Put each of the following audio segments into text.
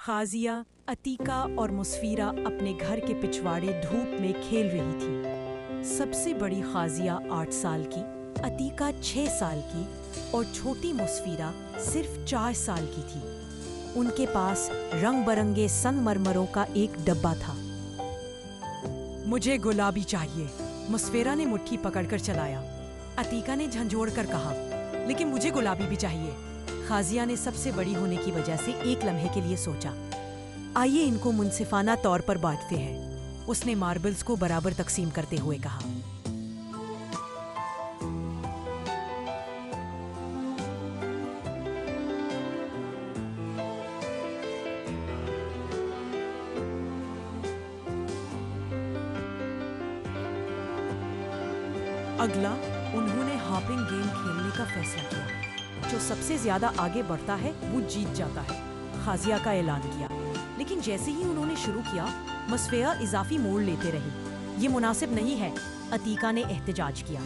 خازیہ، عتیقہ اور مسفیرہ اپنے گھر کے پچھواڑے دھوپ میں کھیل رہی تھی۔ سب سے بڑی خازیہ 8 سال کی، عتیقہ 6 سال کی اور چھوٹی مسفیرہ صرف 4 سال کی تھی۔ ان کے پاس رنگ برنگے سنگ مرمروں کا ایک ڈبہ تھا۔ مجھے گلابی چاہیے، مسفیرہ نے مٹھی پکڑ کر چلایا۔ عتیقہ نے جھنجھوڑ کر کہا، لیکن مجھے گلابی بھی چاہیے۔ خازیہ نے سب سے بڑی ہونے کی وجہ سے ایک لمحے کے لیے سوچا، آئیے ان کو منصفانہ طور پر بانٹتے ہیں۔ اس نے ماربلز کو برابر تقسیم کرتے ہوئے کہا۔ اگلا انہوں نے ہاپنگ گیم کھیلنے کا فیصلہ کیا۔ جو سب سے زیادہ آگے بڑھتا ہے وہ جیت جاتا ہے، خازیہ کا اعلان کیا۔ لیکن جیسے ہی انہوں نے شروع کیا، مسفیرہ اضافی موڑ لیتے رہی۔ یہ مناسب نہیں ہے، عتیقہ نے احتجاج کیا۔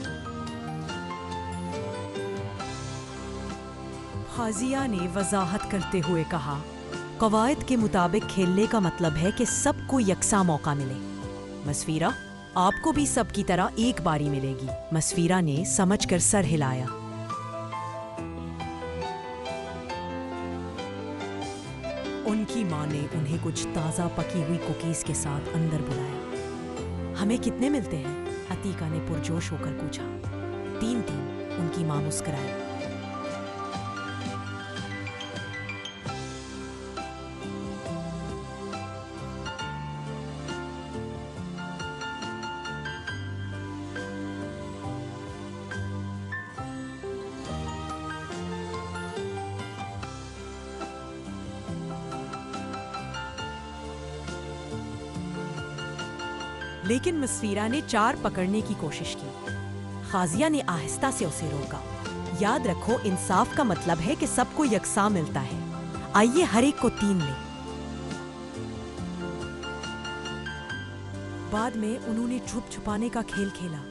خازیہ نے وضاحت کرتے ہوئے کہا، قواعد کے مطابق کھیلنے کا مطلب ہے کہ سب کو یکساں موقع ملے۔ مسفیرہ، آپ کو بھی سب کی طرح ایک باری ملے گی۔ مسفیرہ نے سمجھ کر سر ہلایا۔ ان کی ماں نے انہیں کچھ تازہ پکی ہوئی کوکیز کے ساتھ اندر بلایا۔ ہمیں کتنے ملتے ہیں؟ عتیقہ نے پرجوش ہو کر پوچھا۔ 3 ان کی ماں مسکرائی۔ لیکن مسفیرہ نے 4 پکڑنے کی کوشش کی۔ خازیہ نے آہستہ سے اسے روکا۔ یاد رکھو، انصاف کا مطلب ہے کہ سب کو یکساں ملتا ہے۔ آئیے ہر ایک کو 3 لیں۔ بعد میں انہوں نے چھپ چھپانے کا کھیل کھیلا۔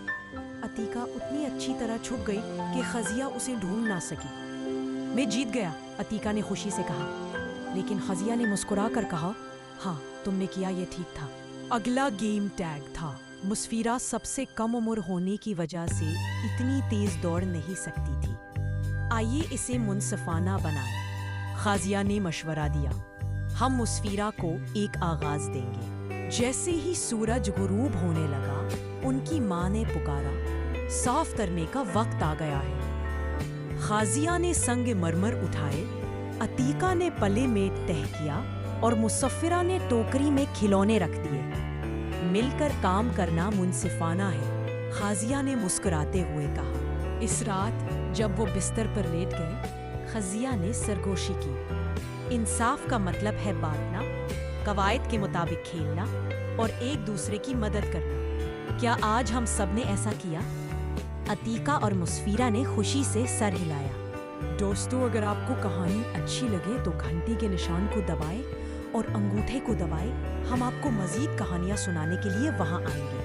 عتیقہ اتنی اچھی طرح چھپ گئی کہ خازیہ اسے ڈھونڈ نہ سکی۔ میں جیت گیا، عتیقہ نے خوشی سے کہا۔ لیکن خازیہ نے مسکرا کر کہا، ہاں تم نے کیا، یہ ٹھیک تھا۔ اگلا گیم ٹیگ تھا۔ مسفیرہ سب سے کم عمر ہونے کی وجہ سے اتنی تیز دوڑ نہیں سکتی تھی۔ آئیے اسے منصفانہ بنائیں۔ خازیہ نے مشورہ دیا، ہم مسفیرہ کو ایک آغاز دیں گے۔ جیسے ہی سورج غروب ہونے لگا، ان کی ماں نے پکارا، صاف کرنے کا وقت آ گیا ہے۔ خازیہ نے سنگ مرمر اٹھائے، عتیقہ نے پلے میں تہہ کیا اور مسفرہ نے ٹوکری میں کھلونے رکھ دیے۔ مل کر کام کرنا منصفانہ ہے، خازیہ نے مسکراتے ہوئے کہا۔ اس رات جب وہ بستر پر لیٹ گئے، خازیہ نے سرگوشی کی۔ انصاف کا مطلب ہے بانٹنا، قواعد کے مطابق کھیلنا اور ایک دوسرے کی مدد کرنا۔ کیا آج ہم سب نے ایسا کیا؟ عتیقہ اور مسفیرہ نے خوشی سے سر ہلایا۔ دوستو، اگر آپ کو کہانی اچھی لگے تو گھنٹی کے نشان کو دبائیں اور انگوٹھے کو دبائیں۔ ہم آپ کو مزید کہانیاں سنانے کے لیے وہاں آئیں گے۔